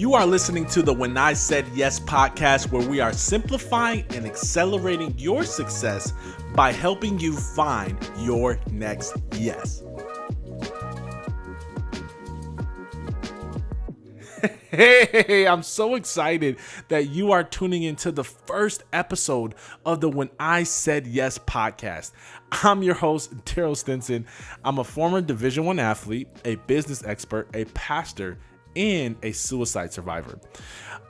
You are listening to the When I Said Yes podcast, where we are simplifying and accelerating your success by helping you find your next yes. Hey, I'm so excited that you are tuning into the first episode of the When I Said Yes podcast. I'm your host, Darryl Stinson. I'm a former Division I athlete, a business expert, a pastor, and a suicide survivor.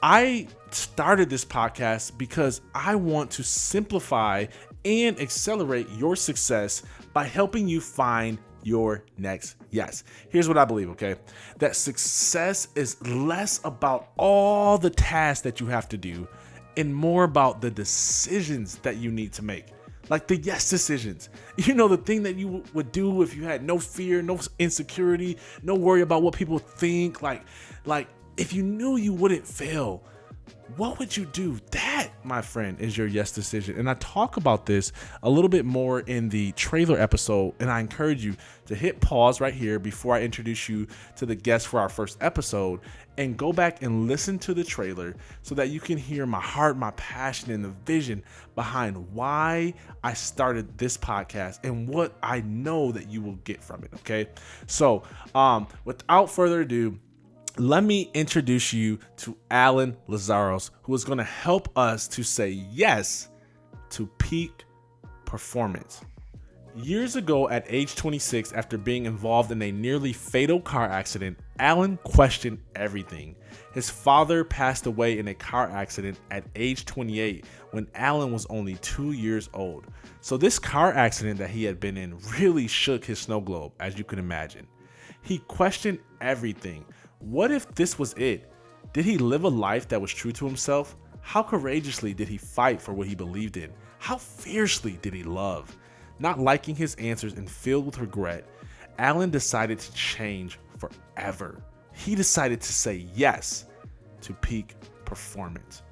I started this podcast because I want to simplify and accelerate your success by helping you find your next yes. Here's what I believe, okay? That success is less about all the tasks that you have to do and more about the decisions that you need to make. Like the yes decisions. You know, the thing that you would do if you had no fear, no insecurity, no worry about what people think. Like if you knew you wouldn't fail, what would you do? That, my friend, is your yes decision. And I talk about this a little bit more in the trailer episode. And I encourage you to hit pause right here before I introduce you to the guest for our first episode and go back and listen to the trailer so that you can hear my heart, my passion, and the vision behind why I started this podcast and what I know that you will get from it. Okay. So without further ado, let me introduce you to Alan Lazaros, who is going to help us to say yes to peak performance. Years ago, at age 26, after being involved in a nearly fatal car accident, Alan questioned everything. His father passed away in a car accident at age 28 when Alan was only 2 years old. So this car accident that he had been in really shook his snow globe, as you can imagine. He questioned everything. What if this was it? Did he live a life that was true to himself? How courageously did he fight for what he believed in? How fiercely did he love? Not liking his answers and filled with regret, Alan decided to change forever. He decided to say yes to peak performance.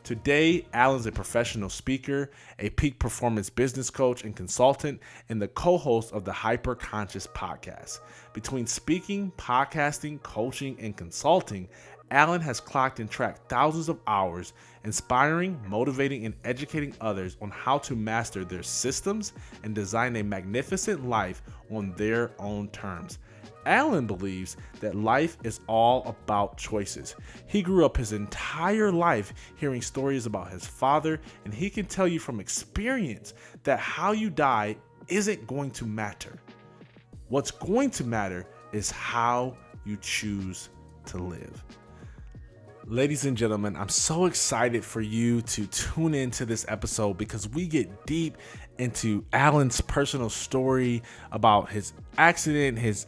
Today, Alan's a professional speaker, a peak performance business coach and consultant, and the co-host of the Hyper Conscious podcast. Between speaking, podcasting, coaching, and consulting, Alan has clocked and tracked thousands of hours, inspiring, motivating, and educating others on how to master their systems and design a magnificent life on their own terms. Alan believes that life is all about choices. He grew up his entire life hearing stories about his father, and he can tell you from experience that how you die isn't going to matter. What's going to matter is how you choose to live. Ladies and gentlemen, I'm so excited for you to tune into this episode because we get deep into Alan's personal story about his accident, his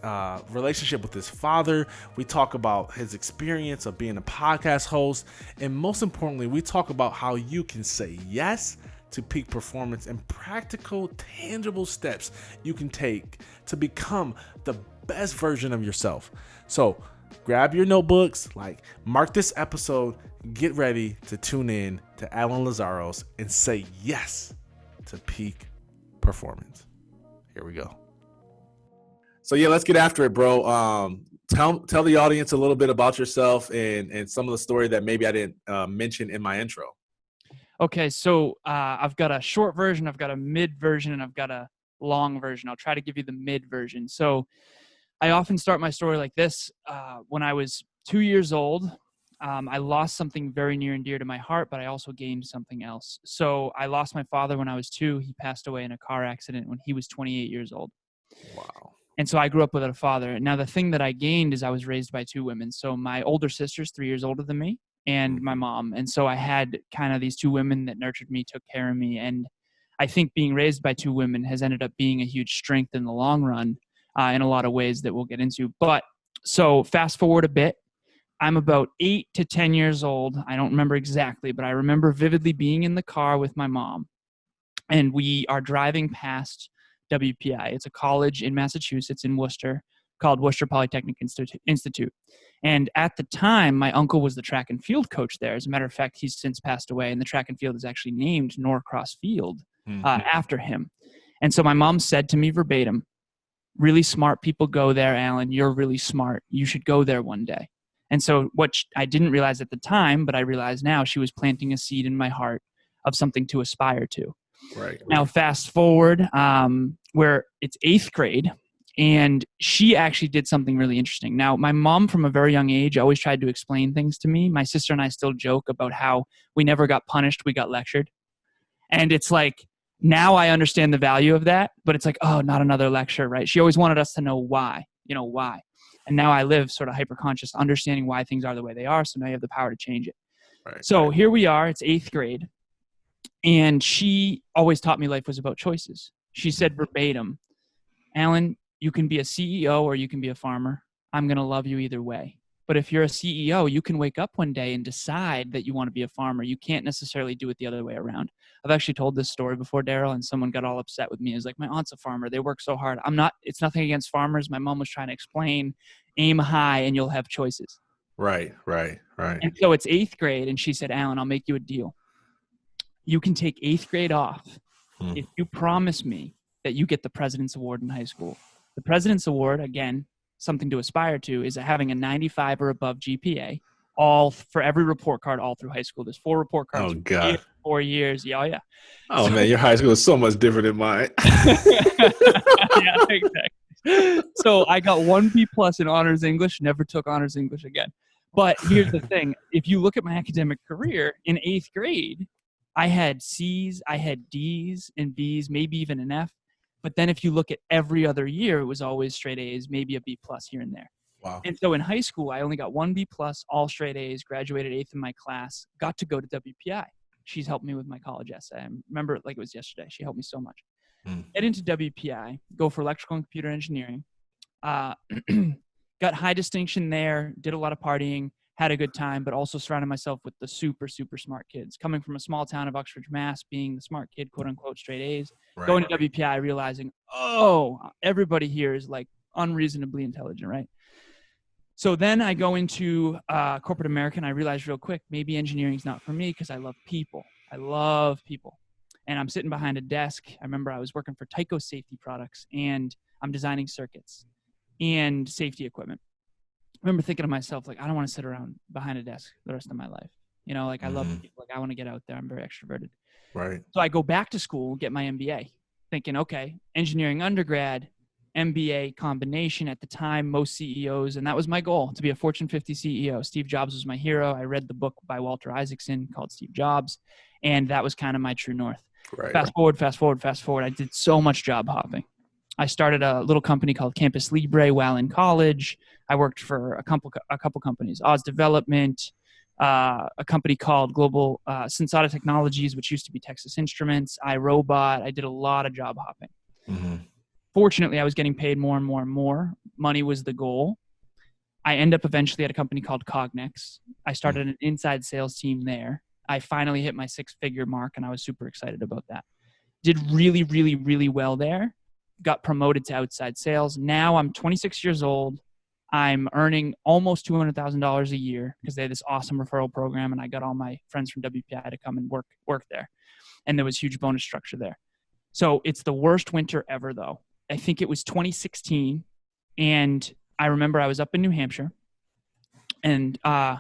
relationship with his father. We talk about his experience of being a podcast host. And most importantly, we talk about how you can say yes to peak performance and practical, tangible steps you can take to become the best version of yourself. So grab your notebooks, mark this episode, get ready to tune in to Alan Lazaros and say yes to peak performance. Here we go. So yeah, let's get after it, bro. Tell the audience a little bit about yourself and some of the story that maybe I didn't mention in my intro. Okay, so I've got a short version, I've got a mid version, and I've got a long version. I'll try to give you the mid version. So I often start my story like this. When I was 2 years old, I lost something very near and dear to my heart, but I also gained something else. So I lost my father when I was 2. He passed away in a car accident when he was 28 years old. Wow. And so I grew up without a father. Now, the thing that I gained is I was raised by 2 women. So my older sister's 3 years older than me and my mom. And so I had kind of these 2 women that nurtured me, took care of me. And I think being raised by 2 women has ended up being a huge strength in the long run. In a lot of ways that we'll get into. But so fast forward a bit, I'm about 8 to 10 years old. I don't remember exactly, but I remember vividly being in the car with my mom, and we are driving past WPI. It's a college in Massachusetts in Worcester called Worcester Polytechnic Institute. And at the time, my uncle was the track and field coach there. As a matter of fact, he's since passed away, and the track and field is actually named Norcross Field after him. And so my mom said to me verbatim, "Really smart people go there, Alan. You're really smart. You should go there one day." And so I didn't realize at the time, but I realize now, she was planting a seed in my heart of something to aspire to. Right. Now, fast forward where it's 8th grade, and she actually did something really interesting. Now, my mom from a very young age always tried to explain things to me. My sister and I still joke about how we never got punished, we got lectured. And it's like, now I understand the value of that, but it's like, oh, not another lecture, right? She always wanted us to know why, why. And now I live sort of hyper-conscious, understanding why things are the way they are, so now you have the power to change it. Right. So here we are, it's 8th grade, and she always taught me life was about choices. She said verbatim, Alan, you can be a CEO or you can be a farmer. I'm going to love you either way. But if you're a CEO, you can wake up one day and decide that you want to be a farmer. You can't necessarily do it the other way around. I've actually told this story before, Darryl, and someone got all upset with me. It's like, my aunt's a farmer. They work so hard. It's nothing against farmers. My mom was trying to explain, aim high and you'll have choices. Right. And so it's 8th grade, and she said, Alan, I'll make you a deal. You can take 8th grade off if you promise me that you get the President's Award in high school. The President's Award, again, something to aspire to, is having a 95 or above GPA, all for every report card all through high school. There's 4 report cards. Oh, God. 4 years. Yeah. Oh, man, your high school is so much different than mine. Yeah, exactly. So I got 1 B+ in honors English, never took honors English again. But here's the thing. If you look at my academic career, in 8th grade, I had C's, I had D's and B's, maybe even an F. But then if you look at every other year, it was always straight A's, maybe a B+ here and there. Wow. And so in high school, I only got 1 B+, all straight A's, graduated 8th in my class, got to go to WPI. She's helped me with my college essay. I remember it like it was yesterday. She helped me so much. Get into WPI, go for electrical and computer engineering. Got high distinction there, did a lot of partying, had a good time, but also surrounded myself with the super, super smart kids. Coming from a small town of Uxbridge, Mass, being the smart kid, quote unquote, straight A's, going to WPI, realizing, oh, everybody here is like unreasonably intelligent, right? So then I go into corporate America, and I realize real quick, maybe engineering's not for me because I love people. I love people. And I'm sitting behind a desk. I remember I was working for Tyco Safety Products, and I'm designing circuits and safety equipment. I remember thinking to myself, like, I don't want to sit around behind a desk the rest of my life. Like I love people. Like I want to get out there. I'm very extroverted. Right. So I go back to school, get my MBA, thinking, okay, engineering undergrad, MBA combination. At the time, most CEOs, and that was my goal, to be a Fortune 50 CEO. Steve Jobs was my hero. I read the book by Walter Isaacson called Steve Jobs, and that was kind of my true north. Right. Fast forward. I did so much job hopping. I started a little company called Campus Libre while in college. I worked for a couple companies, Oz Development, a company called Global Sensata Technologies, which used to be Texas Instruments, iRobot. I did a lot of job hopping. Fortunately, I was getting paid more and more and more. Money was the goal. I end up eventually at a company called Cognex. I started an inside sales team there. I finally hit my 6-figure mark, and I was super excited about that. Did really, really, really well there. Got promoted to outside sales. Now I'm 26 years old. I'm earning almost $200,000 a year because they had this awesome referral program, and I got all my friends from WPI to come and work there. And there was huge bonus structure there. So it's the worst winter ever, though. I think it was 2016, and I remember I was up in New Hampshire, and I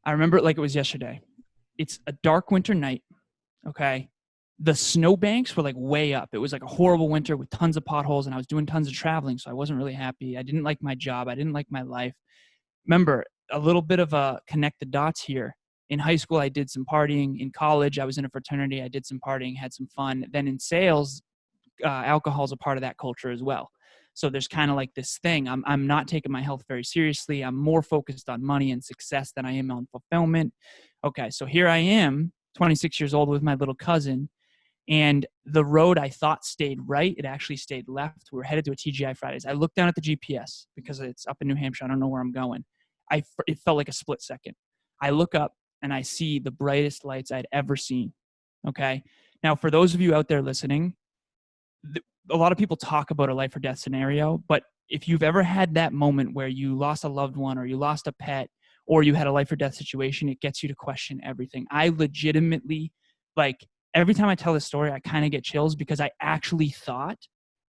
remember it like it was yesterday. It's a dark winter night, okay? The snowbanks were like way up. It was like a horrible winter with tons of potholes, and I was doing tons of traveling, so I wasn't really happy. I didn't like my job. I didn't like my life. Remember, a little bit of a connect the dots here. In high school, I did some partying. In college, I was in a fraternity. I did some partying, had some fun. Then in sales, alcohol is a part of that culture as well. So there's kind of like this thing. I'm not taking my health very seriously. I'm more focused on money and success than I am on fulfillment. Okay, so here I am, 26 years old with my little cousin. And the road I thought stayed right, it actually stayed left. We were headed to a TGI Fridays. I looked down at the GPS because it's up in New Hampshire. I don't know where I'm going. It felt like a split second. I look up and I see the brightest lights I'd ever seen. Okay. Now, for those of you out there listening, a lot of people talk about a life or death scenario, but if you've ever had that moment where you lost a loved one or you lost a pet or you had a life or death situation, it gets you to question everything. I legitimately, like, every time I tell this story, I kind of get chills because I actually thought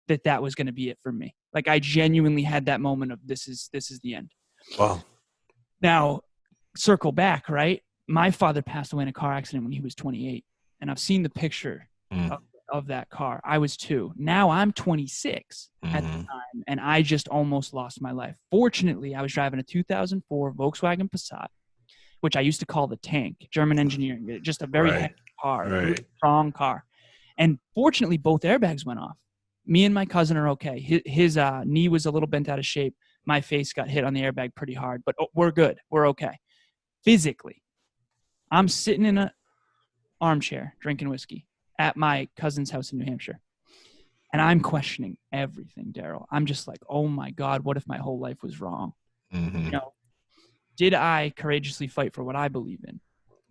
that was going to be it for me. Like I genuinely had that moment of this is the end. Wow. Now, circle back, right? My father passed away in a car accident when he was 28, and I've seen the picture of that car. I was 2. Now I'm 26 at the time, and I just almost lost my life. Fortunately, I was driving a 2004 Volkswagen Passat, which I used to call the tank, German engineering, just a very heavy car, really strong car. And fortunately, both airbags went off. Me and my cousin are okay. His knee was a little bent out of shape. My face got hit on the airbag pretty hard, but we're good. We're okay. Physically, I'm sitting in an armchair drinking whiskey at my cousin's house in New Hampshire. And I'm questioning everything, Darryl. I'm just like, oh my God, what if my whole life was wrong? You know, did I courageously fight for what I believe in?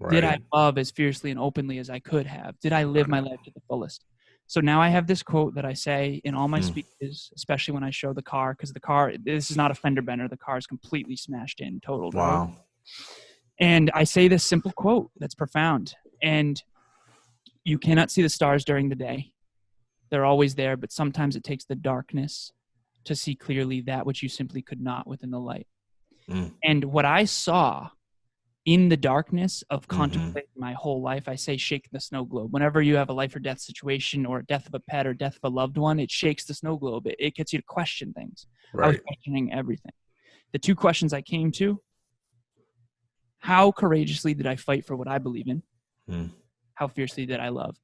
Did I love as fiercely and openly as I could have? Did I live my life to the fullest? So now I have this quote that I say in all my speeches, especially when I show the car, because the car, this is not a fender bender. The car is completely smashed in, totaled. Wow. Right? And I say this simple quote that's profound. And you cannot see the stars during the day. They're always there, but sometimes it takes the darkness to see clearly that which you simply could not within the light. And what I saw in the darkness of contemplating my whole life, I say shake the snow globe. Whenever you have a life or death situation or death of a pet or death of a loved one, it shakes the snow globe. It gets you to question things. I was questioning everything. The 2 questions I came to: how courageously did I fight for what I believe in? How fiercely did I love?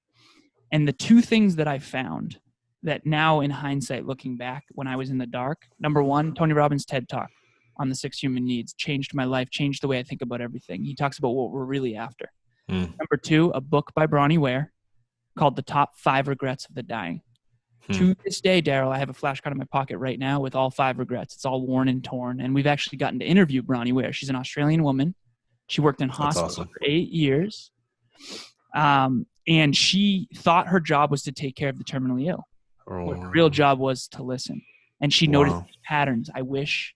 And the 2 things that I found that now in hindsight, looking back when I was in the dark, number 1, Tony Robbins' TED Talk on the 6 human needs changed my life, changed the way I think about everything. He talks about what we're really after. Number 2, a book by Bronnie Ware called The Top 5 Regrets of the Dying. To this day, Darryl, I have a flashcard in my pocket right now with all 5 regrets. It's all worn and torn. And we've actually gotten to interview Bronnie Ware. She's an Australian woman. She worked in hospitals for 8 years. And she thought her job was to take care of the terminally ill. Her real job was to listen. And she noticed these patterns. I wish.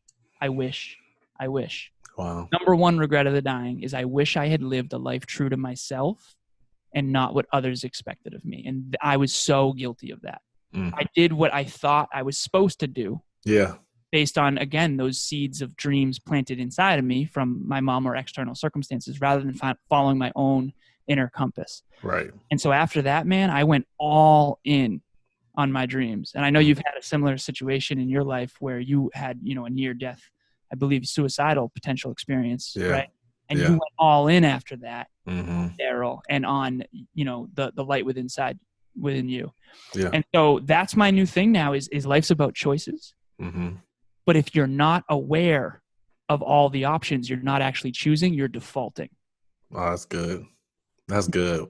Wow. Number 1 regret of the dying is I wish I had lived a life true to myself and not what others expected of me. And I was so guilty of that. I did what I thought I was supposed to do. Yeah. Based on, again, those seeds of dreams planted inside of me from my mom or external circumstances, rather than following my own inner compass. Right. And so after that, man, I went all in on my dreams. And I know you've had a similar situation in your life where you had, a near death, I believe, suicidal potential experience, right? And you went all in after that, Darryl, and on, the light within you. Yeah. And so that's my new thing now is life's about choices. But if you're not aware of all the options, you're not actually choosing, you're defaulting. Oh, that's good. That's good.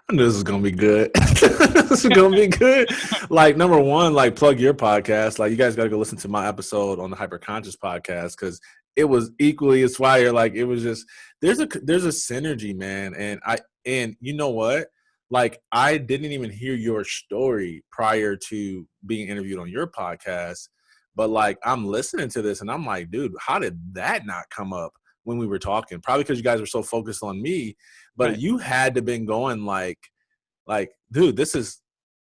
I knew this was going to be good. This is going to be good. Like, number 1, like, plug your podcast. Like, you guys got to go listen to my episode on the Hyperconscious podcast because it was equally as fire. Like, it was just, there's a synergy, man. And you know what? Like, I didn't even hear your story prior to being interviewed on your podcast. But, like, I'm listening to this and I'm like, dude, how did that not come up when we were talking? Probably because you guys were so focused on me. But you had to been going like, dude, this is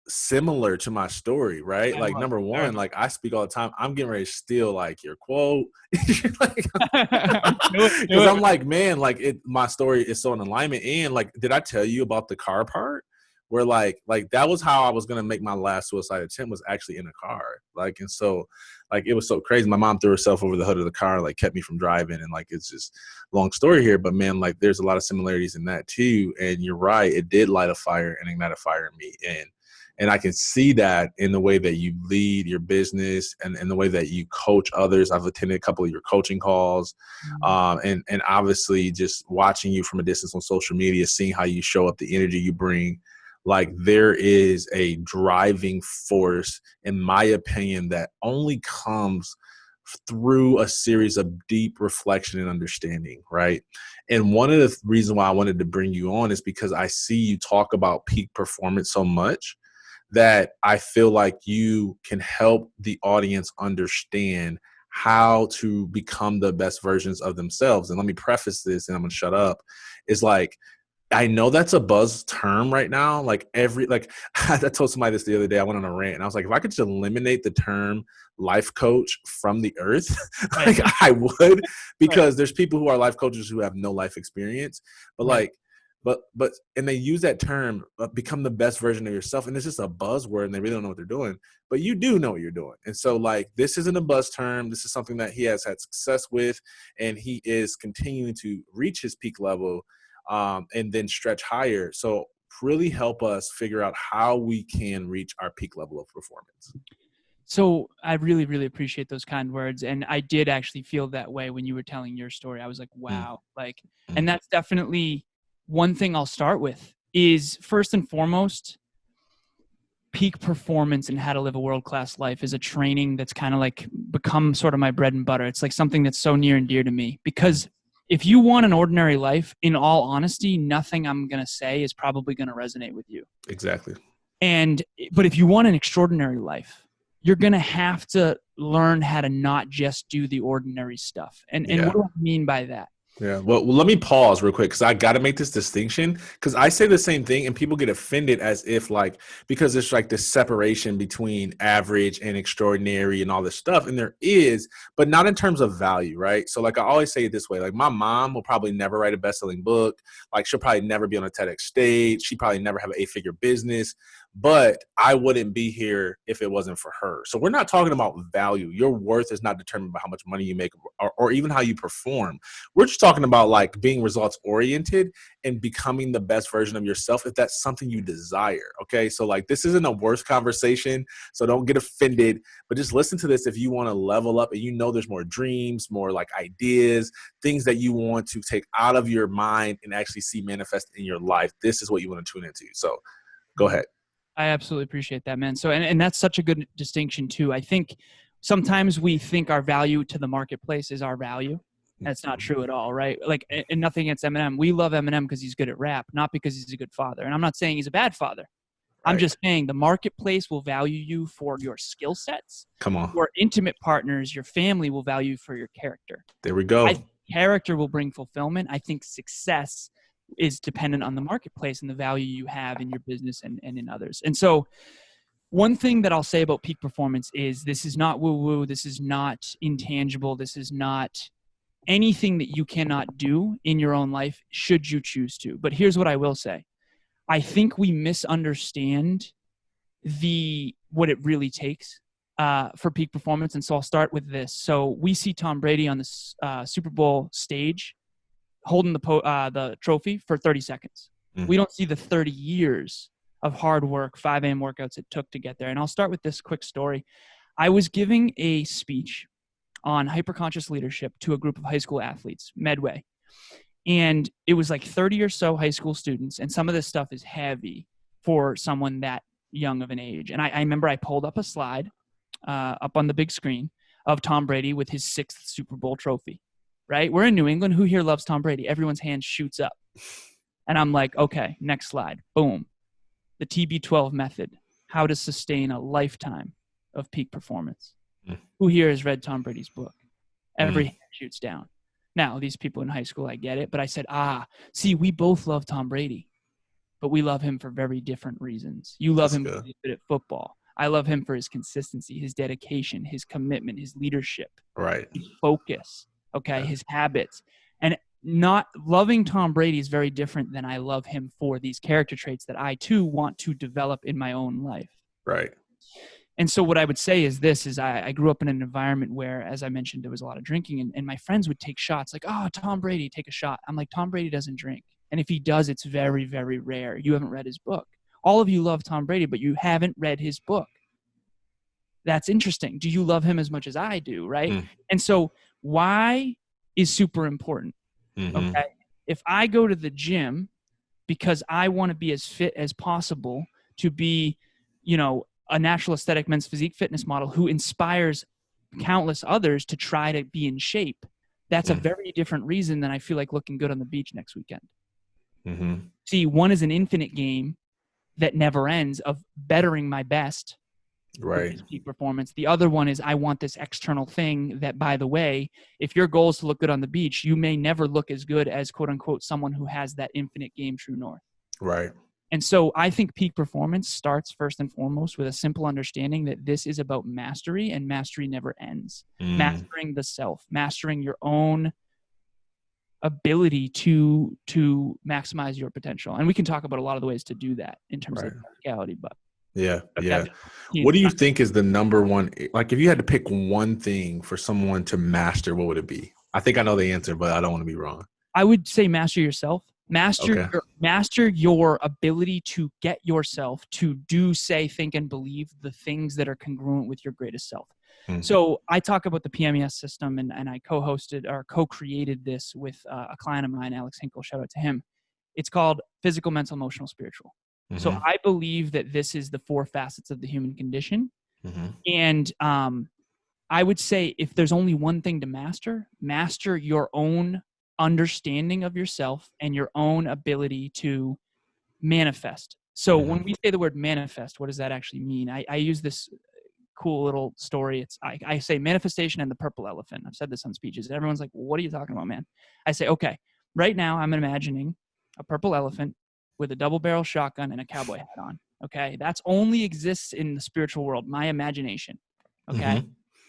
similar to my story, right? Yeah, like, number 1, like, I speak all the time. I'm getting ready to steal, like, your quote. Because I'm like, man, like, my story is so in alignment. And, like, did I tell you about the car part? Where, like that was how I was going to make my last suicide attempt, was actually in a car. Like, and so, like, it was so crazy. My mom threw herself over the hood of the car, like, kept me from driving. And, like, it's just long story here, but man, like, there's a lot of similarities in that too. And you're right. It did light a fire and ignite a fire in me. And I can see that in the way that you lead your business and the way that you coach others. I've attended a couple of your coaching calls, and obviously just watching you from a distance on social media, seeing how you show up, the energy you bring. Like, there is a driving force, in my opinion, that only comes through a series of deep reflection and understanding, right? And one of the reasons why I wanted to bring you on is because I see you talk about peak performance so much that I feel like you can help the audience understand how to become the best versions of themselves. And let me preface this, and I'm going to shut up, is like, I know that's a buzz term right now. I told somebody this the other day. I went on a rant and I was like, if I could just eliminate the term life coach from the earth, Right. like I would, Right. because there's people who are life coaches who have no life experience, but Right. and they use that term, become the best version of yourself. And it's just a buzzword and they really don't know what they're doing, but you do know what you're doing. And so like, this isn't a buzz term. This is something that he has had success with, and he is continuing to reach his peak level, and then stretch higher. So really help us figure out how we can reach our peak level of performance. So I really, really appreciate those kind words. And I did actually feel that way when you were telling your story. I was like, wow. And that's definitely one thing I'll start with is, first and foremost, peak performance and how to live a world-class life is a training that's kind of like become sort of my bread and butter. It's like something that's so near and dear to me, because if you want an ordinary life, in all honesty, nothing I'm going to say is probably going to resonate with you. Exactly. But if you want an extraordinary life, you're going to have to learn how to not just do the ordinary stuff. And what do I mean by that? Yeah. Well, let me pause real quick, because I got to make this distinction, because I say the same thing and people get offended as if because there's like this separation between average and extraordinary and all this stuff. And there is, but not in terms of value, right? So like I always say it this way, like my mom will probably never write a best-selling book. Like she'll probably never be on a TEDx stage. She probably never have an 8-figure business, but I wouldn't be here if it wasn't for her. So we're not talking about value. Your worth is not determined by how much money you make, or even how you perform. We're just talking about like being results oriented and becoming the best version of yourself, if that's something you desire. Okay. So like, this isn't a worth conversation, so don't get offended, but just listen to this if you want to level up and there's more dreams, more like ideas, things that you want to take out of your mind and actually see manifest in your life. This is what you want to tune into. So go ahead. I absolutely appreciate that, man. So, and that's such a good distinction too. I think sometimes we think our value to the marketplace is our value. That's not true at all, right? Like, and nothing against Eminem. We love Eminem because he's good at rap, not because he's a good father. And I'm not saying he's a bad father. Right. I'm just saying the marketplace will value you for your skill sets. Come on. Your intimate partners, your family will value you for your character. There we go. I think character will bring fulfillment. I think success is dependent on the marketplace and the value you have in your business and in others. And so one thing that I'll say about peak performance is this is not woo-woo. This is not intangible. This is not anything that you cannot do in your own life should you choose to. But here's what I will say. I think we misunderstand what it really takes for peak performance. And so I'll start with this. So we see Tom Brady on the Super Bowl stage holding the trophy for 30 seconds. Mm-hmm. We don't see the 30 years of hard work, 5 a.m. workouts it took to get there. And I'll start with this quick story. I was giving a speech on hyperconscious leadership to a group of high school athletes, Medway. And it was like 30 or so high school students. And some of this stuff is heavy for someone that young of an age. And I remember I pulled up a slide up on the big screen of Tom Brady with his 6th Super Bowl trophy, right? We're in New England. Who here loves Tom Brady? Everyone's hand shoots up. And I'm like, okay, next slide. Boom. The TB12 method, how to sustain a lifetime of peak performance. Who here has read Tom Brady's book? Every hand shoots down. Now, these people in high school, I get it. But I said, see, we both love Tom Brady, but we love him for very different reasons. You love him because he's good at football. I love him for his consistency, his dedication, his commitment, his leadership, right? His focus, his habits. And not loving Tom Brady is very different than I love him for these character traits that I too want to develop in my own life. Right. And so what I would say is I grew up in an environment where, as I mentioned, there was a lot of drinking, and my friends would take shots like, Tom Brady, take a shot. I'm like, Tom Brady doesn't drink. And if he does, it's very, very rare. You haven't read his book. All of you love Tom Brady, but you haven't read his book. That's interesting. Do you love him as much as I do, right? And so why is super important, okay? If I go to the gym because I want to be as fit as possible to be, a natural aesthetic men's physique fitness model who inspires countless others to try to be in shape, that's a very different reason than I feel like looking good on the beach next weekend. See, one is an infinite game that never ends of bettering my best which Right. is peak performance. The other one is I want this external thing that, by the way, if your goal is to look good on the beach, you may never look as good as quote unquote someone who has that infinite game true north. Right. And so I think peak performance starts first and foremost with a simple understanding that this is about mastery, and mastery never ends. Mastering the self, mastering your own ability to maximize your potential. And we can talk about a lot of the ways to do that in terms Right. of practicality, but Yeah. Yeah. that's What do you think is the number one, like if you had to pick one thing for someone to master, what would it be? I think I know the answer, but I don't want to be wrong. I would say master yourself. Okay. Master your ability to get yourself to do, say, think, and believe the things that are congruent with your greatest self. So I talk about the PMES system, and I co-hosted or co-created this with a client of mine, Alex Hinkle. Shout out to him. It's called physical, mental, emotional, spiritual. So I believe that this is the 4 facets of the human condition. And I would say if there's only one thing to master your own understanding of yourself and your own ability to manifest. So when we say the word manifest, what does that actually mean? I use this cool little story. I say manifestation and the purple elephant. I've said this on speeches, and everyone's like, well, what are you talking about, man? I say, okay, right now I'm imagining a purple elephant with a double barrel shotgun and a cowboy hat on. Okay. That's only exists in the spiritual world, my imagination. Okay.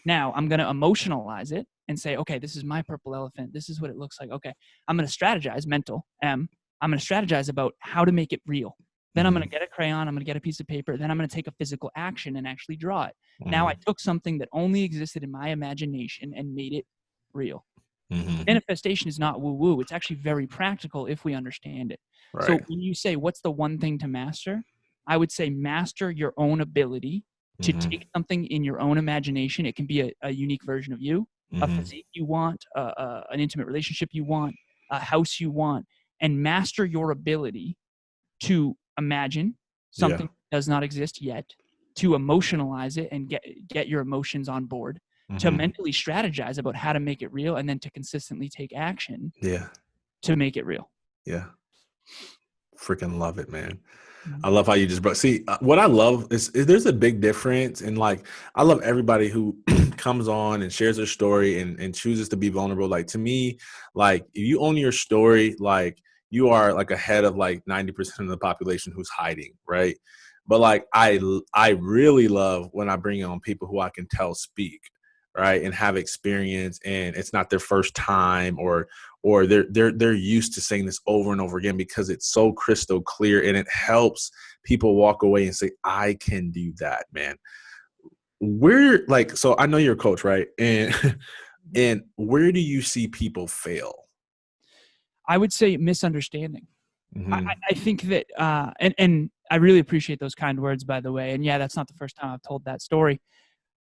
Now I'm going to emotionalize it and say, okay, this is my purple elephant. This is what it looks like. Okay. I'm going to strategize, mental M. I'm going to strategize about how to make it real. Then I'm going to get a crayon. I'm going to get a piece of paper. Then I'm going to take a physical action and actually draw it. Now I took something that only existed in my imagination and made it real. Manifestation is not woo-woo. It's actually very practical if we understand it. Right. So when you say, what's the one thing to master? I would say master your own ability to take something in your own imagination. It can be a unique version of you, a physique you want, an intimate relationship you want, a house you want, and master your ability to imagine something that does not exist yet, to emotionalize it and get your emotions on board, to mentally strategize about how to make it real, and then to consistently take action to make it real. Yeah. Freaking love it, man. I love how you just see what I love is there's a big difference. And like, I love everybody who comes on and shares their story and chooses to be vulnerable. Like to me, like if you own your story, like you are like ahead of like 90% of the population who's hiding. Right. But like, I really love when I bring on people who I can tell speak, right, and have experience, and it's not their first time, or they're used to saying this over and over again because it's so crystal clear, and it helps people walk away and say, I can do that, man. Where, like, so I know you're a coach, right? And where do you see people fail? I would say misunderstanding. I think that, and I really appreciate those kind words, by the way. And yeah, that's not the first time I've told that story.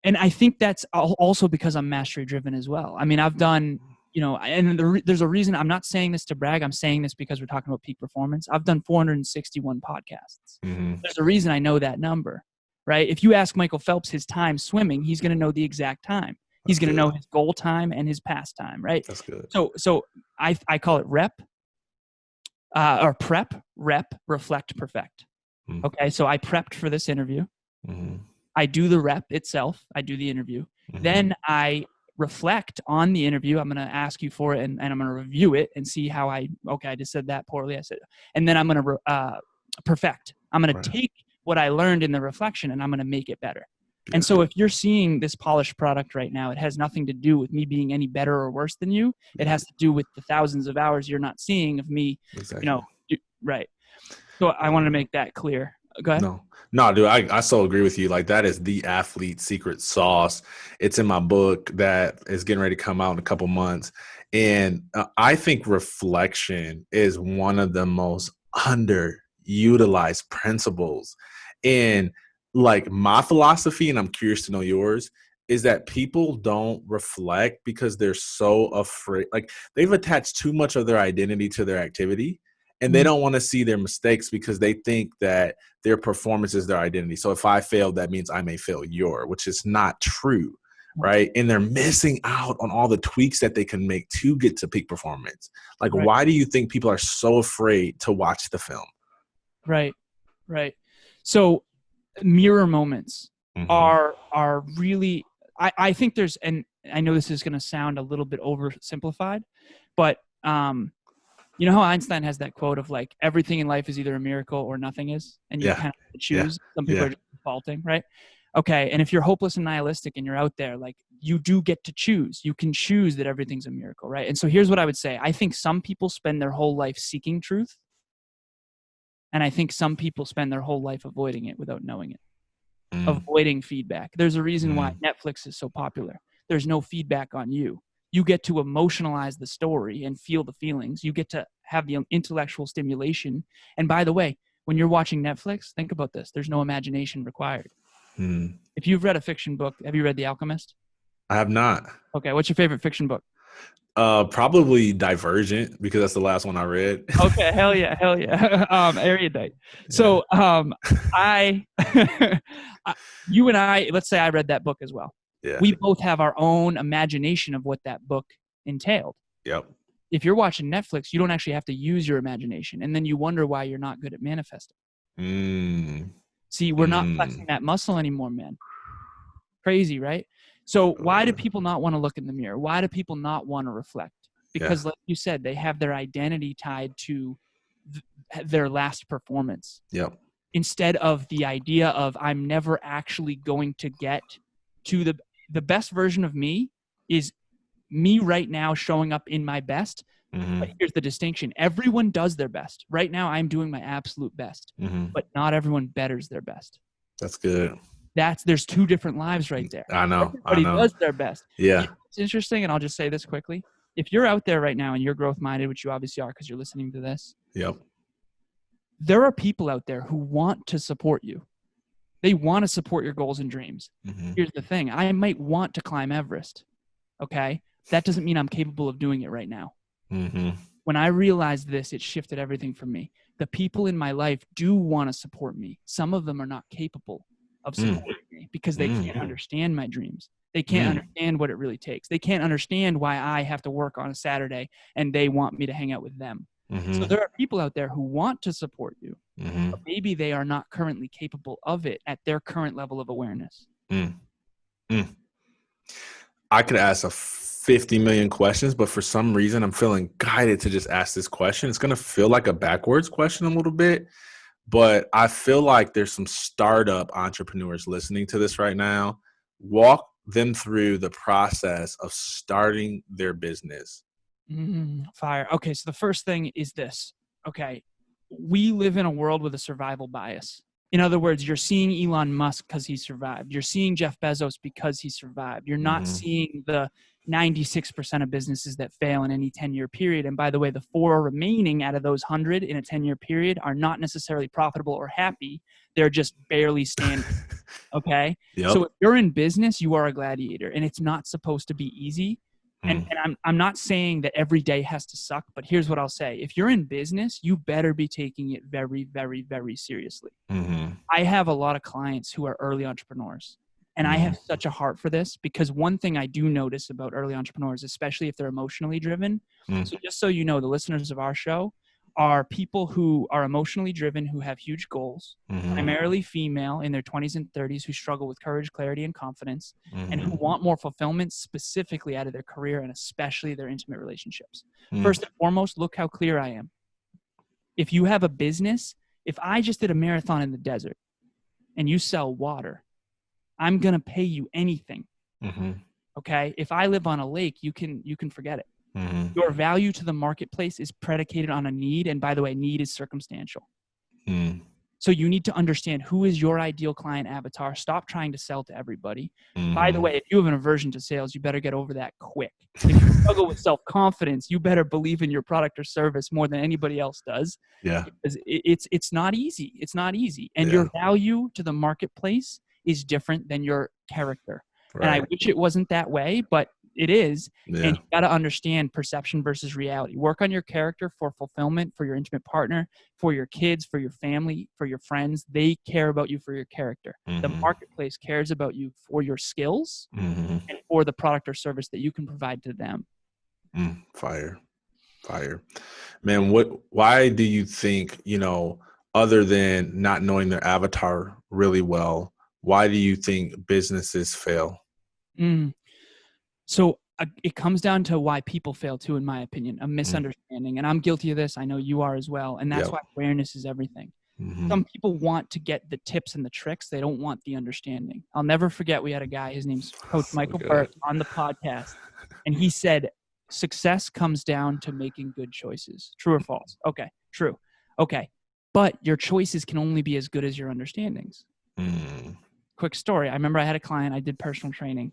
And I think that's also because I'm mastery driven as well. I mean, I've done, and there's a reason. I'm not saying this to brag. I'm saying this because we're talking about peak performance. I've done 461 podcasts. There's a reason I know that number, right? If you ask Michael Phelps his time swimming, he's going to know the exact time. He's going to know his goal time and his pass time, right? That's good. So I call it rep, or prep, rep, reflect, perfect. Okay, so I prepped for this interview. I do the rep itself. I do the interview. Then I reflect on the interview. I'm going to ask you for it, and I'm going to review it and see how I just said that poorly. I said, and then I'm going to perfect. I'm going to take what I learned in the reflection and I'm going to make it better. And so if you're seeing this polished product right now, it has nothing to do with me being any better or worse than you. It has to do with the thousands of hours you're not seeing of me, right. So I wanted to make that clear. Go ahead. No, dude, I so agree with you. Like, that is the athlete secret sauce. It's in my book that is getting ready to come out in a couple months. And I think reflection is one of the most underutilized principles. And like, my philosophy, and I'm curious to know yours, is that people don't reflect because they're so afraid. Like, they've attached too much of their identity to their activity. And they don't want to see their mistakes because they think that their performance is their identity. So if I fail, that means I may fail which is not true, right? And they're missing out on all the tweaks that they can make to get to peak performance. Like, why do you think people are so afraid to watch the film? Right. So mirror moments. are really, I think there's, and I know this is going to sound a little bit oversimplified, but you know how Einstein has that quote of like everything in life is either a miracle or nothing is, and you Yeah. kind of have to Yeah. choose. Some people Yeah. are just defaulting, right? Okay, and if you're hopeless and nihilistic and you're out there, like you do get to choose. You can choose that everything's a miracle, right? And so here's what I would say. I think some people spend their whole life seeking truth, and I think some people spend their whole life avoiding it without knowing it. Avoiding feedback. There's a reason why Netflix is so popular. There's no feedback on you. You get to emotionalize the story and feel the feelings. You get to have the intellectual stimulation. And by the way, when you're watching Netflix, think about this. There's no imagination required. If you've read a fiction book, have you read The Alchemist? I have not. Okay, what's your favorite fiction book? Probably Divergent, because that's the last one I read. Okay, hell yeah. Erudite. So you and I, let's say I read that book as well. Yeah. We both have our own imagination of what that book entailed. Yep. If you're watching Netflix, you don't actually have to use your imagination, and then you wonder why you're not good at manifesting. See, we're not flexing that muscle anymore, man. Crazy, right? So why do people not want to look in the mirror? Why do people not want to reflect? Because like you said, they have their identity tied to their last performance. Yep. Instead of the idea of I'm never actually going to get to the best version of me is me right now showing up in my best. But here's the distinction. Everyone does their best. Right now, I'm doing my absolute best, but not everyone betters their best. That's good. There's two different lives right there. I know. Everybody does their best. Yeah. It's interesting, and I'll just say this quickly. If you're out there right now and you're growth-minded, which you obviously are because you're listening to this, yep, there are people out there who want to support you. They want to support your goals and dreams. Here's the thing. I might want to climb Everest, okay? That doesn't mean I'm capable of doing it right now. When I realized this, it shifted everything for me. The people in my life do want to support me. Some of them are not capable of supporting me because they can't understand my dreams. They can't understand what it really takes. They can't understand why I have to work on a Saturday and they want me to hang out with them. So there are people out there who want to support you, but maybe they are not currently capable of it at their current level of awareness. I could ask 50 million questions, but for some reason I'm feeling guided to just ask this question. It's going to feel like a backwards question a little bit, but I feel like there's some startup entrepreneurs listening to this right now. Walk them through the process of starting their business. Fire. Okay, so the first thing is this. Okay, we live in a world with a survival bias. In other words, you're seeing Elon Musk because he survived. You're seeing Jeff Bezos because he survived. You're not seeing the 96% of businesses that fail in any 10-year period. And by the way, the 4 remaining out of those 100 in a 10-year period are not necessarily profitable or happy. They're just barely standing. Okay? Yep. So if you're in business, you are a gladiator, and it's not supposed to be easy. And I'm not saying that every day has to suck, but here's what I'll say. If you're in business, you better be taking it very, very, very seriously. I have a lot of clients who are early entrepreneurs, and I have such a heart for this because one thing I do notice about early entrepreneurs, especially if they're emotionally driven, so just so you know, the listeners of our show are people who are emotionally driven, who have huge goals, primarily female in their 20s and 30s who struggle with courage, clarity, and confidence, and who want more fulfillment specifically out of their career and especially their intimate relationships. First and foremost, look how clear I am. If you have a business, if I just did a marathon in the desert and you sell water, I'm going to pay you anything. Okay? If I live on a lake, you can forget it. Your value to the marketplace is predicated on a need. And by the way, need is circumstantial. So you need to understand who is your ideal client avatar. Stop trying to sell to everybody. By the way, if you have an aversion to sales, you better get over that quick. If you struggle with self-confidence, you better believe in your product or service more than anybody else does. Yeah. Because it's not easy. It's not easy. And your value to the marketplace is different than your character. Right. And I wish it wasn't that way, but it is. And you got to understand perception versus reality. Work on your character for fulfillment, for your intimate partner, for your kids, for your family, for your friends. They care about you for your character. The marketplace cares about you for your skills and for the product or service that you can provide to them. Fire. Man, why do you think, other than not knowing their avatar really well, why do you think businesses fail? So it comes down to why people fail too, in my opinion, a Mm. misunderstanding. And I'm guilty of this. I know you are as well. And that's Yep. why awareness is everything. Mhm. Some people want to get the tips and the tricks. They don't want the understanding. I'll never forget, we had a guy, his name's Coach So Michael good. Burt, on the podcast. And he said, success comes down to making good choices. True or false? Okay, true. Okay. But your choices can only be as good as your understandings. Mm. Quick story. I remember I had a client, I did personal training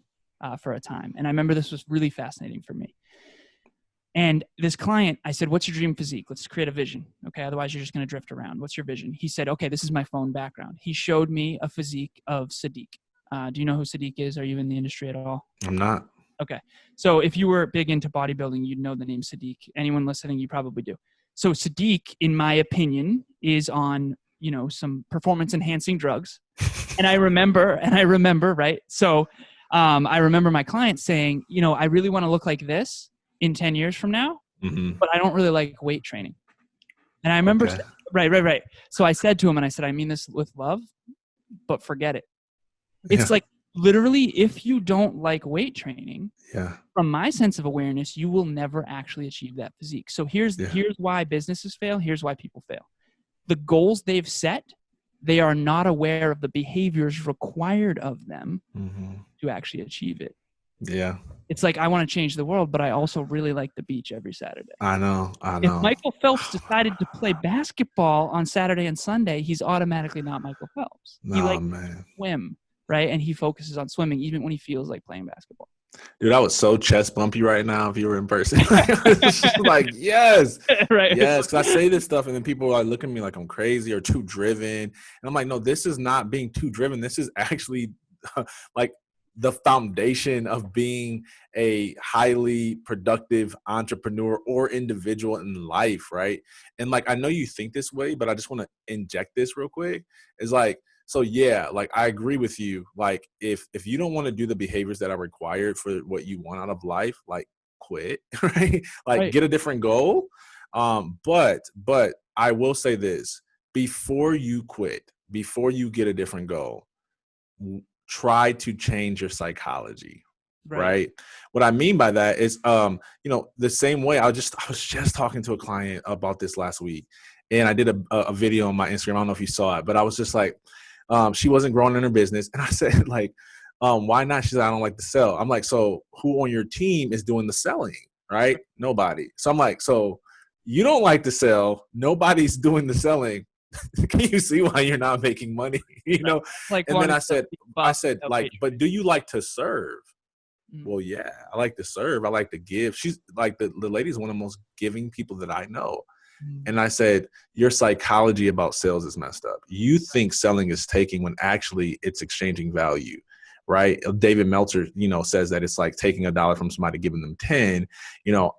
for a time. And I remember this was really fascinating for me. And this client, I said, what's your dream physique? Let's create a vision. Okay. Otherwise, you're just going to drift around. What's your vision? He said, okay, this is my phone background. He showed me a physique of Sadiq. Do you know who Sadiq is? Are you in the industry at all? I'm not. Okay. So if you were big into bodybuilding, you'd know the name Sadiq. Anyone listening, you probably do. So Sadiq, in my opinion, is on, some performance enhancing drugs. And I remember, right? So I remember my client saying, I really want to look like this in 10 years from now, but I don't really like weight training. And I remember, Okay. right. So I said to him, and I said, I mean this with love, but forget it. It's like, literally, if you don't like weight training, from my sense of awareness, you will never actually achieve that physique. So here's why businesses fail. Here's why people fail. The goals they've set, they are not aware of the behaviors required of them to actually achieve it. Yeah. It's like, I want to change the world, but I also really like the beach every Saturday. I know. If Michael Phelps decided to play basketball on Saturday and Sunday, he's automatically not Michael Phelps. He likes to swim, right? And he focuses on swimming even when he feels like playing basketball. Dude, I was so chest bumpy right now if you were in person. It's just like, yes. Right. Yes. Because I say this stuff and then people are looking at me like I'm crazy or too driven. And I'm like, no, this is not being too driven. This is actually like the foundation of being a highly productive entrepreneur or individual in life, right? And like, I know you think this way, but I just want to inject this real quick. It's like, so yeah, like I agree with you. Like if you don't want to do the behaviors that are required for what you want out of life, like quit, right? Like get a different goal. But I will say this: before you quit, before you get a different goal, try to change your psychology. Right. What I mean by that is, the same way I was just talking to a client about this last week, and I did a video on my Instagram. I don't know if you saw it, but I was just like, she wasn't growing in her business. And I said, like, why not? She said, I don't like to sell. I'm like, so who on your team is doing the selling? Right? Nobody. So I'm like, so you don't like to sell. Nobody's doing the selling. Can you see why you're not making money? Like, and then I said, like, but do you like to serve? Well, yeah, I like to serve. I like to give. She's like, the lady's one of the most giving people that I know. And I said, your psychology about sales is messed up. You think selling is taking when actually it's exchanging value, right? David Meltzer, says that it's like taking $1 from somebody, giving them 10.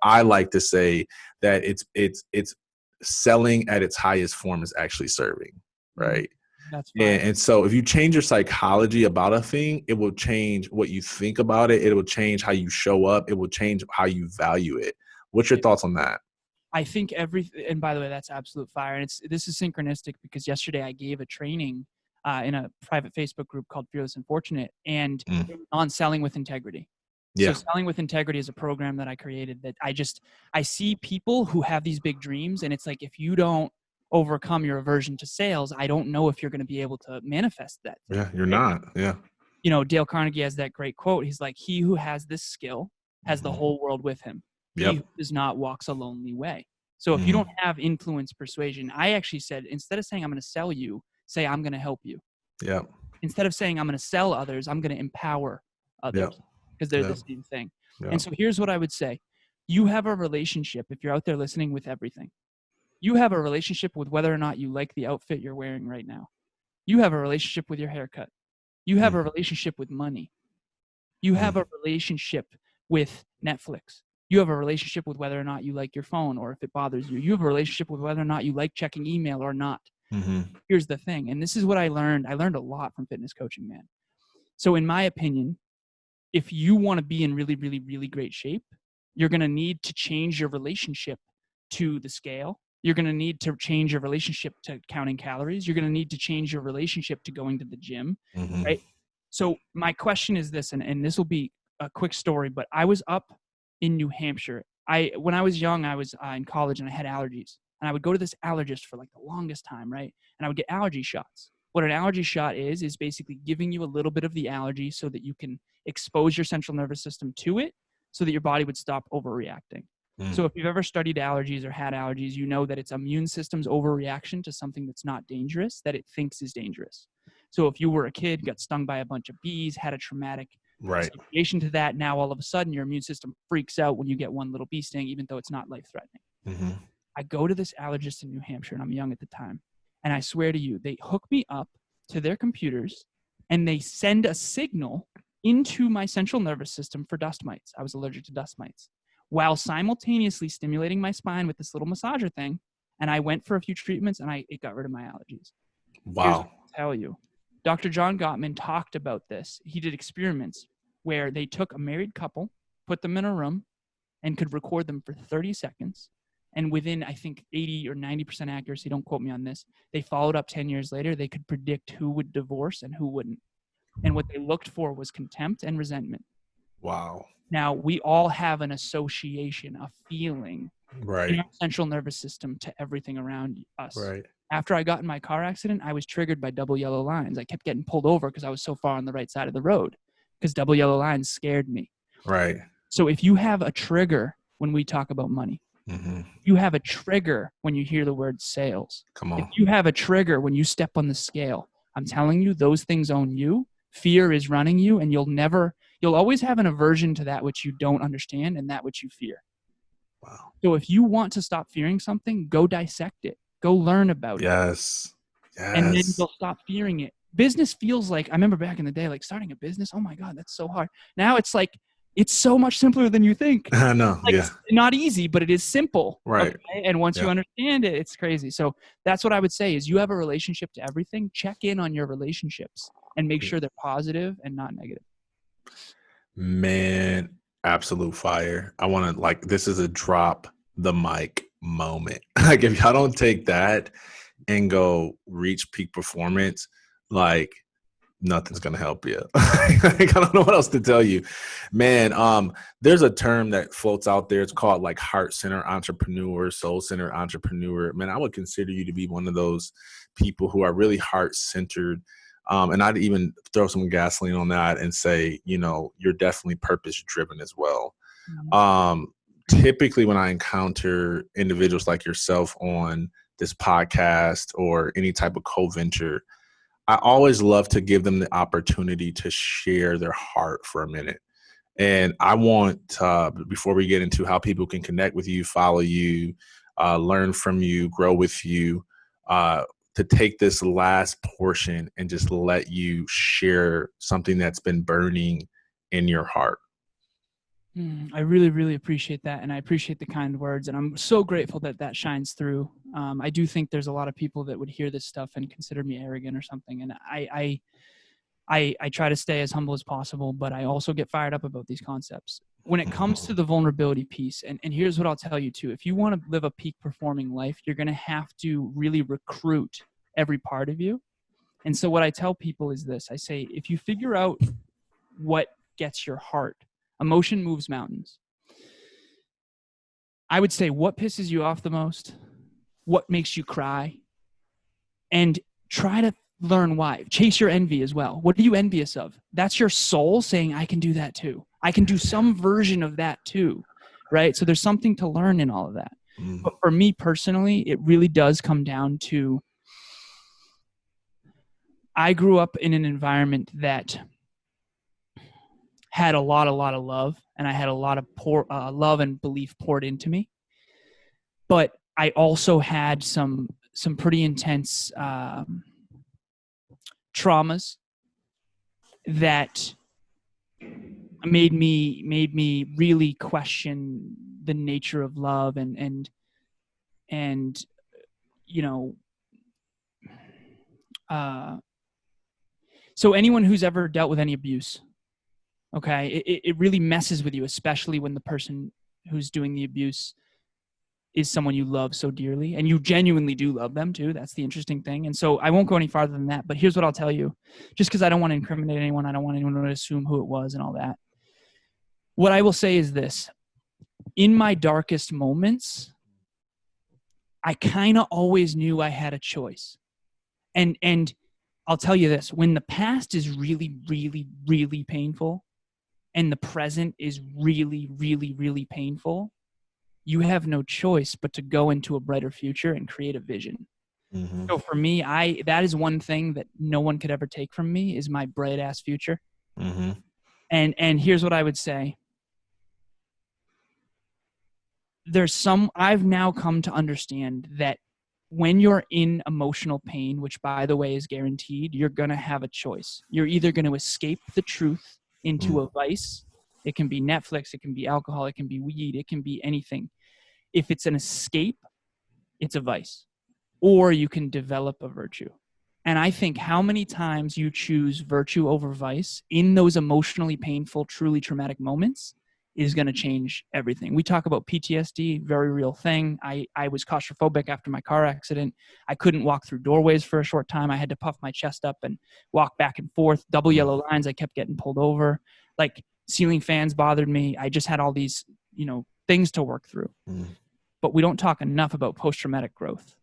I like to say that it's selling at its highest form is actually serving, right? That's fine. And so if you change your psychology about a thing, it will change what you think about it. It will change how you show up. It will change how you value it. What's your thoughts on that? I think and by the way, that's absolute fire. And this is synchronistic because yesterday I gave a training in a private Facebook group called Fearless and Fortunate, and on selling with integrity. Yeah. So selling with integrity is a program that I created that I see people who have these big dreams, and it's like, if you don't overcome your aversion to sales, I don't know if you're going to be able to manifest that thing. Yeah, you're not. Yeah. Dale Carnegie has that great quote. He's like, he who has this skill has the whole world with him. He who does not walks a lonely way. So if you don't have influence, persuasion, I actually said, instead of saying I'm going to sell you, say I'm going to help you. Yeah. Instead of saying I'm going to sell others, I'm going to empower others because they're the same thing. And so here's what I would say. You have a relationship, if you're out there listening, with everything. You have a relationship with whether or not you like the outfit you're wearing right now. You have a relationship with your haircut. You have a relationship with money. You have a relationship with Netflix. You have a relationship with whether or not you like your phone or if it bothers you. You have a relationship with whether or not you like checking email or not. Here's the thing, and this is what I learned. I learned a lot from fitness coaching, man. So in my opinion, if you want to be in really, really, really great shape, you're going to need to change your relationship to the scale. You're going to need to change your relationship to counting calories. You're going to need to change your relationship to going to the gym, right? So my question is this, and this will be a quick story, but I was up in New Hampshire. When I was young, I was in college and I had allergies. And I would go to this allergist for like the longest time, right? And I would get allergy shots. What an allergy shot is basically giving you a little bit of the allergy so that you can expose your central nervous system to it so that your body would stop overreacting. So if you've ever studied allergies or had allergies, you know that it's immune system's overreaction to something that's not dangerous, that it thinks is dangerous. So if you were a kid, got stung by a bunch of bees, had a traumatic association to that, now all of a sudden your immune system freaks out when you get one little bee sting, even though it's not life-threatening. I go to this allergist in New Hampshire, and I'm young at the time. And I swear to you, they hook me up to their computers, and they send a signal into my central nervous system for dust mites. I was allergic to dust mites, while simultaneously stimulating my spine with this little massager thing. And I went for a few treatments, and it got rid of my allergies. Here's what I'll tell you. Dr. John Gottman talked about this. He did experiments where they took a married couple, put them in a room, and could record them for 30 seconds. And within, I think, 80 or 90% accuracy, don't quote me on this, they followed up 10 years later. They could predict who would divorce and who wouldn't. And what they looked for was contempt and resentment. Wow. Now, we all have an association, a feeling in our central nervous system to everything around us. After I got in my car accident, I was triggered by double yellow lines. I kept getting pulled over because I was so far on the right side of the road because double yellow lines scared me. So if you have a trigger when we talk about money, you have a trigger when you hear the word sales. If you have a trigger when you step on the scale, I'm telling you, those things own you. Fear is running you, and you'll always have an aversion to that which you don't understand and that which you fear. Wow. So if you want to stop fearing something, go dissect it. Go learn about it. And then you'll stop fearing it. Business feels like, I remember back in the day, like starting a business, oh my God, that's so hard. Now it's like, it's so much simpler than you think. I know. It's not easy, but it is simple. Okay? And once you understand it, it's crazy. So that's what I would say is you have a relationship to everything. Check in on your relationships and make sure they're positive and not negative. Man, absolute fire. I want to this is a drop the mic moment. Like if y'all don't take that and go reach peak performance, nothing's gonna help you. I don't know what else to tell you, man. There's a term that floats out there. It's called heart-centered entrepreneur, soul-centered entrepreneur. Man, I would consider you to be one of those people who are really heart-centered. And I'd even throw some gasoline on that and say, you're definitely purpose-driven as well. Typically, when I encounter individuals like yourself on this podcast or any type of co-venture, I always love to give them the opportunity to share their heart for a minute. And I want, before we get into how people can connect with you, follow you, learn from you, grow with you, to take this last portion and just let you share something that's been burning in your heart. I really, really appreciate that. And I appreciate the kind words. And I'm so grateful that shines through. I do think there's a lot of people that would hear this stuff and consider me arrogant or something. And I try to stay as humble as possible, but I also get fired up about these concepts. When it comes to the vulnerability piece, and here's what I'll tell you too, if you want to live a peak performing life, you're going to have to really recruit every part of you. And so what I tell people is this, I say, if you figure out what gets your heart, emotion moves mountains. I would say, what pisses you off the most? What makes you cry? And try to learn why. Chase your envy as well. What are you envious of? That's your soul saying, I can do that too. I can do some version of that too, right? So there's something to learn in all of that. But for me personally, it really does come down to, I grew up in an environment that had a lot of love, and I had a lot of love and belief poured into me. But I also had some pretty intense traumas that made me really question the nature of love and so anyone who's ever dealt with any abuse, okay, it really messes with you, especially when the person who's doing the abuse is someone you love so dearly, and you genuinely do love them too. That's the interesting thing. And so I won't go any farther than that, but here's what I'll tell you, just because I don't want to incriminate anyone. I don't want anyone to assume who it was and all that. What I will say is this: in my darkest moments, I kind of always knew I had a choice. And I'll tell you this: when the past is really, really, really painful and the present is really, really, really painful, you have no choice but to go into a brighter future and create a vision. Mm-hmm. So for me, that is one thing that no one could ever take from me, is my bright ass future. Mm-hmm. And here's what I would say. I've now come to understand that when you're in emotional pain, which by the way is guaranteed, you're going to have a choice. You're either going to escape the truth into a vice. It can be Netflix, it can be alcohol, it can be weed, it can be anything. If it's an escape, it's a vice. Or you can develop a virtue. And I think how many times you choose virtue over vice in those emotionally painful, truly traumatic moments is going to change everything. We talk about PTSD, very real thing. I was claustrophobic after my car accident. I couldn't walk through doorways for a short time. I had to puff my chest up and walk back and forth. Double yellow lines, I kept getting pulled over. Like ceiling fans bothered me. I just had all these, things to work through. But we don't talk enough about post-traumatic growth.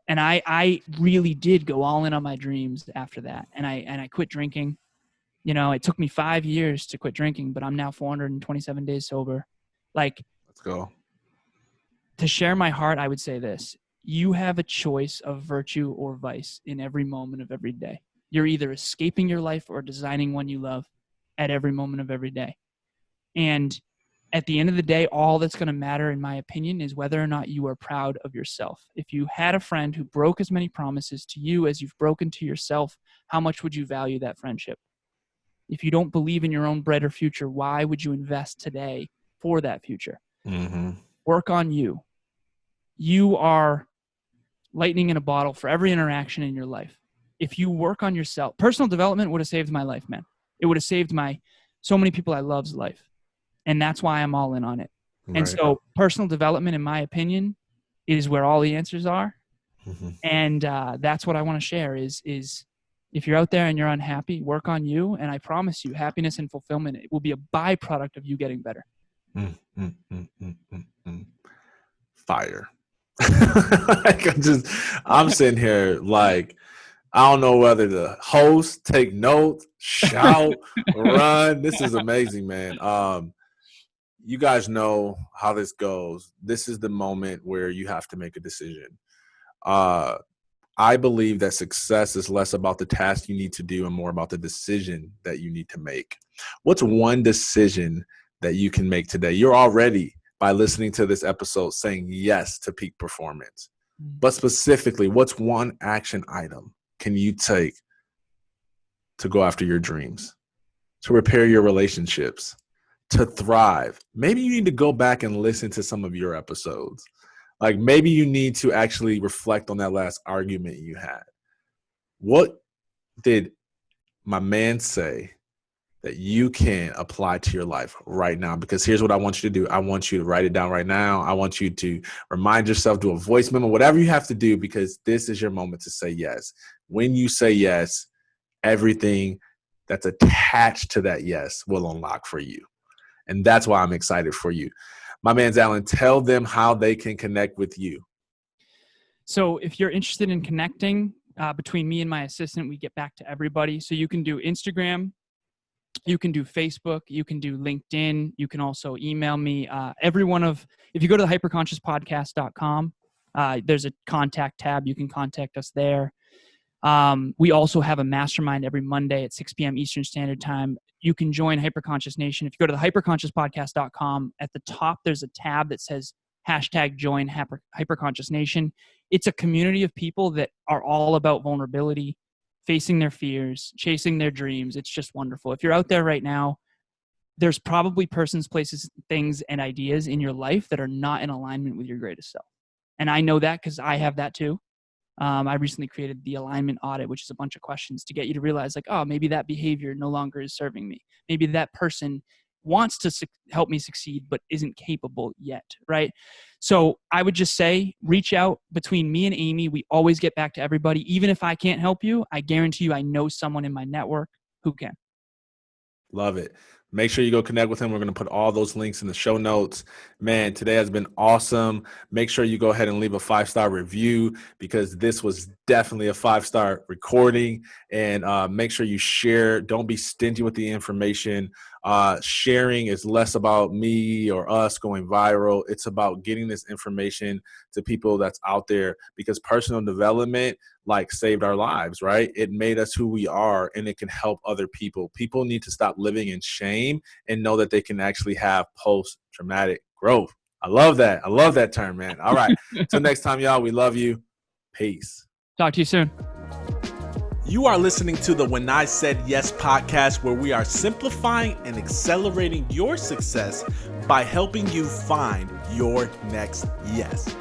And I really did go all in on my dreams after that. And I quit drinking. It took me 5 years to quit drinking, but I'm now 427 days sober. Let's go. To share my heart, I would say this: you have a choice of virtue or vice in every moment of every day. You're either escaping your life or designing one you love at every moment of every day. And at the end of the day, all that's going to matter, in my opinion, is whether or not you are proud of yourself. If you had a friend who broke as many promises to you as you've broken to yourself, how much would you value that friendship? If you don't believe in your own brighter future, why would you invest today for that future? Mm-hmm. Work on you. You are lightning in a bottle for every interaction in your life. If you work on yourself, personal development would have saved my life, man. It would have saved so many people I love's life. And that's why I'm all in on it. Right. And so personal development, in my opinion, is where all the answers are. Mm-hmm. And that's what I want to share is if you're out there and you're unhappy, work on you. And I promise you, happiness and fulfillment, it will be a byproduct of you getting better. Fire. I'm sitting here like, I don't know whether to host, take notes, shout, run. This is amazing, man. You guys know how this goes. This is the moment where you have to make a decision. I believe that success is less about the task you need to do and more about the decision that you need to make. What's one decision that you can make today? You're already, by listening to this episode, saying yes to peak performance. But specifically, what's one action item can you take to go after your dreams, to repair your relationships, to thrive? Maybe you need to go back and listen to some of your episodes. Like maybe you need to actually reflect on that last argument you had. What did my man say that you can apply to your life right now? Because here's what I want you to do. I want you to write it down right now. I want you to remind yourself, do a voice memo, whatever you have to do, because this is your moment to say yes. When you say yes, everything that's attached to that yes will unlock for you. And that's why I'm excited for you. My man's Alan, tell them how they can connect with you. So if you're interested in connecting between me and my assistant, we get back to everybody. So you can do Instagram, you can do Facebook, you can do LinkedIn. You can also email me. If you go to the hyperconsciouspodcast.com, there's a contact tab. You can contact us there. We also have a mastermind every Monday at 6 p.m. Eastern Standard Time. You can join Hyperconscious Nation. If you go to the hyperconsciouspodcast.com, at the top, there's a tab that says #join Hyperconscious Nation. It's a community of people that are all about vulnerability, facing their fears, chasing their dreams. It's just wonderful. If you're out there right now, there's probably persons, places, things, and ideas in your life that are not in alignment with your greatest self. And I know that because I have that too. I recently created the alignment audit, which is a bunch of questions to get you to realize like, oh, maybe that behavior no longer is serving me. Maybe that person wants to help me succeed, but isn't capable yet, right? So I would just say, reach out. Between me and Amy, we always get back to everybody. Even if I can't help you, I guarantee you I know someone in my network who can. Love it. Make sure you go connect with him. We're going to put all those links in the show notes. Man, today has been awesome. Make sure you go ahead and leave a 5-star review, because this was definitely a 5-star recording. And make sure you share. Don't be stingy with the information. Sharing is less about me or us going viral. It's about getting this information to people that's out there, because personal development saved our lives, right? It made us who we are, and it can help other people. People need to stop living in shame and know that they can actually have post-traumatic growth. I love that. I love that term, man. All right. Till next time, y'all, we love you. Peace. Talk to you soon. You are listening to the When I Said Yes podcast, where we are simplifying and accelerating your success by helping you find your next yes.